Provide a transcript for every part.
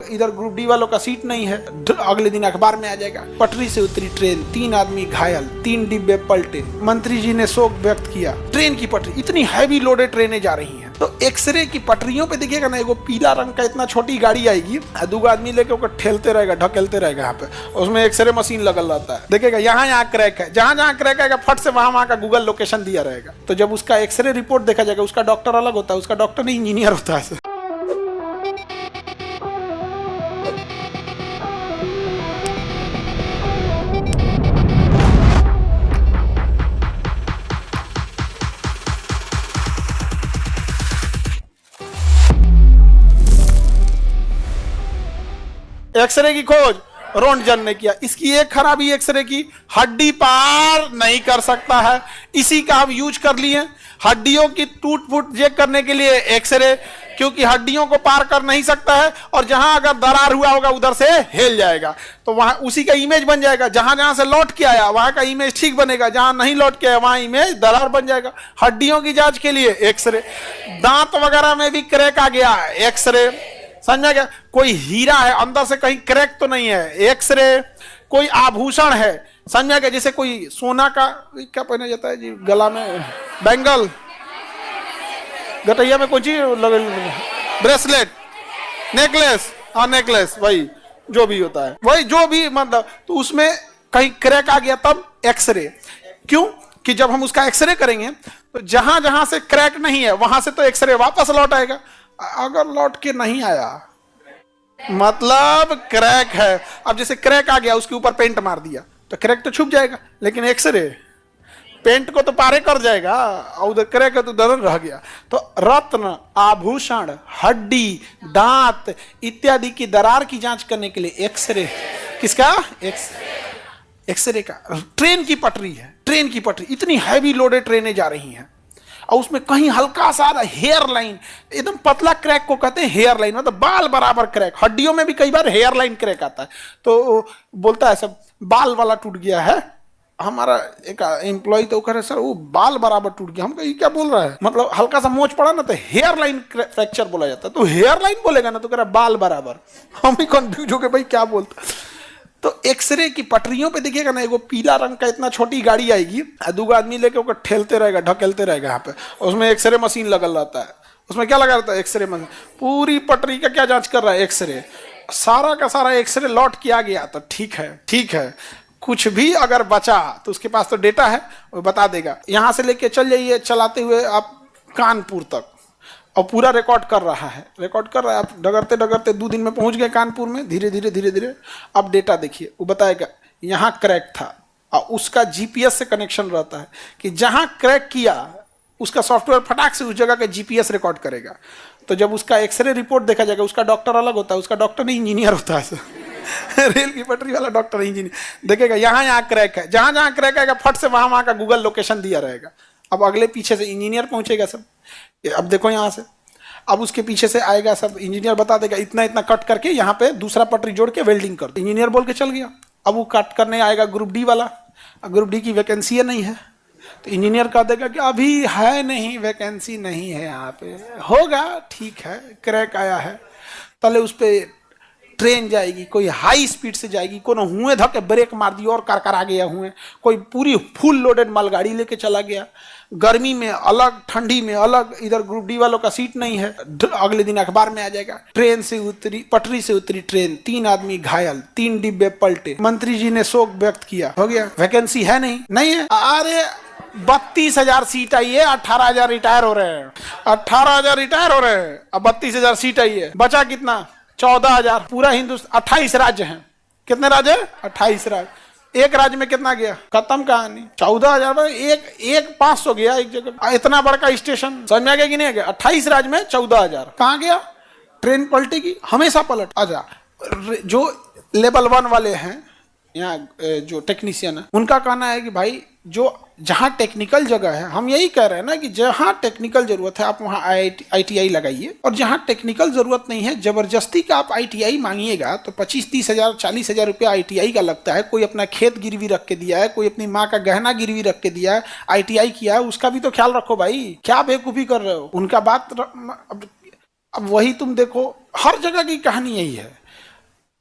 इधर group D वालों का सीट नहीं है, अगले दिन अखबार में आ जाएगा। पटरी से उतरी ट्रेन, 3 आदमी घायल, 3 डिब्बे पलटे, मंत्री जी ने शोक व्यक्त किया। ट्रेन की पटरी, इतनी हैवी लोडेड ट्रेनें जा रही हैं, तो एक्सरे की पटरियों पे देखिएगा ना, एगो पीला रंग का इतना छोटी गाड़ी आएगी, 2 आदमी लेके ओकर ठेलते रहेगा, ढकेलते रहेगा। यहाँ पे उसमें एक्सरे मशीन लगल रहता है, देखिएगा यहाँ क्रैक है, जहाँ क्रैक आएगा फट से वहाँ का गूगल लोकेशन दिया रहेगा। तो जब उसका एक्सरे रिपोर्ट देखा जाएगा, उसका डॉक्टर अलग होता है, उसका डॉक्टर नहीं इंजीनियर होता है। एक्सरे की खोज रोंटगन ने किया। इसकी एक खराबी एक्सरे की, हड्डी पार नहीं कर सकता है। इसी का हम यूज कर लिए हड्डियों की टूट फूट चेक करने के लिए एक्सरे, क्योंकि हड्डियों को पार कर नहीं सकता है, और जहां अगर दरार हुआ होगा उधर से हिल जाएगा, तो वहां उसी का इमेज बन जाएगा। जहां जहां से लौट के आया वहां का इमेज ठीक बनेगा, जहां नहीं लौट के आया वहां इमेज दरार बन जाएगा। हड्डियों की जांच के लिए एक्सरे, दांत वगैरह में भी क्रैक आ गया, एक्सरे, समझा गया। कोई हीरा है अंदर से कहीं क्रैक तो नहीं है, एक्सरे। कोई आभूषण है, समझा गया, जैसे कोई सोना का क्या पहना जाता है जी, गला में बैंगल, गटैया में कोई चीज, ब्रेसलेट, नेकलेस, हाँ नेकलेस, वही जो भी होता है, वही जो भी, मतलब तो उसमें कहीं क्रैक आ गया तब एक्सरे। क्यों कि जब हम उसका एक्सरे करेंगे तो जहां जहां से क्रैक नहीं है वहां से तो एक्सरे वापस लौट आएगा। अगर लौट के नहीं आया मतलब क्रैक है। अब जैसे क्रैक आ गया, उसके ऊपर पेंट मार दिया तो क्रैक तो छुप जाएगा, लेकिन एक्सरे पेंट को तो पारे कर जाएगा, और उधर क्रैक है तो उधर रह गया। तो रत्न, आभूषण, हड्डी, दांत इत्यादि की दरार की जांच करने के लिए एक्सरे, किसका एक्सरे का। ट्रेन की पटरी है, ट्रेन की पटरी, इतनी हैवी लोडेड ट्रेनें जा रही हैं, और उसमें कहीं हल्का सा हेयर लाइन, एकदम पतला क्रैक को कहते हैं हेयर लाइन, मतलब बाल बराबर क्रैक। हड्डियों में भी कई बार हेयर लाइन क्रैक आता है, तो बोलता है सब बाल वाला टूट गया है। हमारा एक एम्प्लॉय तो कह रहे सर वो बाल बराबर टूट गया। हम कहे क्या बोल रहा है, मतलब हल्का सा मोच पड़ा ना तो हेयर लाइन फ्रैक्चर बोला जाता है, तो हेयर लाइन बोलेगा ना तो कह रहा बाल बराबर। हम भी कंफ्यूज हो गए भाई क्या बोलता। तो एक्सरे की पटरियों पे देखिएगा ना, एगो पीला रंग का इतना छोटी गाड़ी आएगी, 2 आदमी लेके ओकर ठेलते रहेगा, ढकेलते रहेगा। यहाँ पे उसमें एक्सरे मशीन लगल रहता है। उसमें क्या लगा रहता है, एक्सरे मशीन। पूरी पटरी का क्या जांच कर रहा है, एक्सरे। सारा का सारा एक्सरे लौट के आ गया तो ठीक है, ठीक है। कुछ भी अगर बचा तो उसके पास तो डेटा है, वो बता देगा। यहाँ से लेके चल जाइए चलाते हुए आप कानपुर तक, और पूरा रिकॉर्ड कर रहा है, रिकॉर्ड कर रहा है। आप डगरते डगरते 2 दिन में पहुंच गए कानपुर में, धीरे धीरे धीरे धीरे। अब डेटा देखिए, वो बताएगा यहाँ क्रैक था, और उसका जीपीएस से कनेक्शन रहता है कि जहाँ क्रैक किया उसका सॉफ्टवेयर फटाक से उस जगह का जीपीएस रिकॉर्ड करेगा। तो जब उसका एक्सरे रिपोर्ट देखा जाएगा, उसका डॉक्टर अलग होता है, उसका डॉक्टर नहीं इंजीनियर होता है। रेल की पटरी वाला डॉक्टर इंजीनियर देखेगा यहाँ क्रैक है, जहाँ जहाँ क्रैक आएगा फट से वहाँ का गूगल लोकेशन दिया रहेगा। अब अगले पीछे से इंजीनियर पहुंचेगा सब, अब देखो यहाँ से, अब उसके पीछे से आएगा सब, इंजीनियर बता देगा इतना इतना कट करके यहाँ पे दूसरा पटरी जोड़ के वेल्डिंग कर दो। इंजीनियर बोल के चल गया। अब वो कट करने आएगा ग्रुप डी वाला, ग्रुप डी की वैकेंसी नहीं है, तो इंजीनियर कह देगा कि अभी है नहीं, वैकेंसी नहीं है यहाँ पे, होगा ठीक है, क्रैक आया है। पहले उस पर ट्रेन जाएगी, कोई हाई स्पीड से जाएगी, कोनो हुए धक्के ब्रेक मार दिया और कर आ गया हुए, कोई पूरी फुल लोडेड मालगाड़ी लेके चला गया। गर्मी में अलग, ठंडी में अलग, इधर ग्रुप डी वालों का सीट नहीं है, अगले दिन अखबार में आ जाएगा। ट्रेन से उतरी, पटरी से उतरी ट्रेन, 3 आदमी घायल, 3 डिब्बे पलटे, मंत्री जी ने शोक व्यक्त किया। हो गया, वैकेंसी है नहीं, नहीं है। अरे 32,000 सीट आई है, 18,000 रिटायर हो रहे हैं, 18,000 रिटायर हो रहे हैं, अब 32,000 सीट आई है, बचा कितना, 14,000। पूरा हिंदुस्तान 28 राज्य हैं, कितने राज्य है, 28 राज्य। एक राज्य में कितना गया, खत्म कहानी। 14,000 एक 500 गया एक जगह। इतना बड़का स्टेशन, समझ में आ गया कि नहीं गया। 28 राज्य में 14,000 कहाँ गया। ट्रेन पलटेगी, हमेशा पलट। अच्छा, जो लेवल 1 वाले हैं यहाँ, जो टेक्नीशियन है, उनका कहना है कि भाई जो जहाँ टेक्निकल जगह है, हम यही कह रहे हैं ना कि जहाँ टेक्निकल जरूरत है आप वहाँ ITI लगाइए, और जहाँ टेक्निकल जरूरत नहीं है जबरदस्ती का आप ITI मांगिएगा तो 25-30 हजार 40 हजार रुपया ITI का लगता है। कोई अपना खेत गिरवी रख के दिया है, कोई अपनी माँ का गहना गिरवी रख के दिया है, ITI किया है, उसका भी तो ख्याल रखो भाई। क्या बेवकूफ़ी कर रहे हो, उनका बात। अब वही तुम देखो, हर जगह की कहानी यही है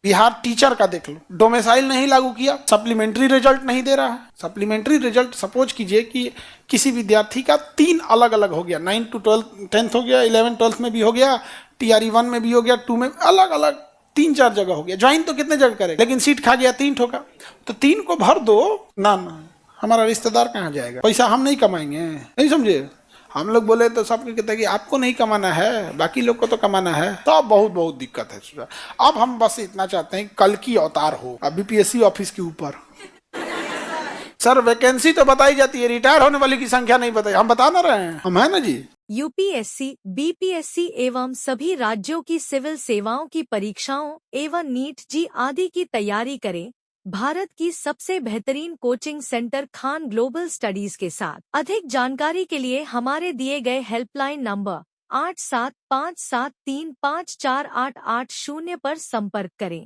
बिहार टीचर का देख लो, डोमिसाइल नहीं लागू किया, सप्लीमेंट्री रिजल्ट नहीं दे रहा है। सप्लीमेंट्री रिजल्ट सपोज कीजिए कि किसी विद्यार्थी का 3 अलग अलग हो गया, 9 to 12 10th हो गया, 11 12th में भी हो गया, TRE 1 में भी हो गया, 2 में अलग अलग 3-4 जगह हो गया। ज्वाइन तो कितने जगह करेगा, लेकिन सीट खा गया 3 ठोका, तो 3 को भर दो ना। हमारा रिश्तेदार कहाँ जाएगा, पैसा हम नहीं कमाएंगे, नहीं समझे। हम लोग बोले तो सबको कहते हैं कि आपको नहीं कमाना है, बाकी लोग को तो कमाना है। तो अब बहुत बहुत दिक्कत है। अब हम बस इतना चाहते हैं कल की अवतार हो अब BPSC ऑफिस के ऊपर। सर वैकेंसी तो बताई जाती है, रिटायर होने वाली की संख्या नहीं बताई, हम बता ना रहे हैं, हम है ना जी। UPSC, BPSC एवं सभी राज्यों की सिविल सेवाओं की परीक्षाओं एवं नीट जी आदि की तैयारी करें भारत की सबसे बेहतरीन coaching centre Khan global studies के साथ। अधिक जानकारी के लिए हमारे दिए गए हेल्पलाइन नंबर 8757354880 पर संपर्क करें।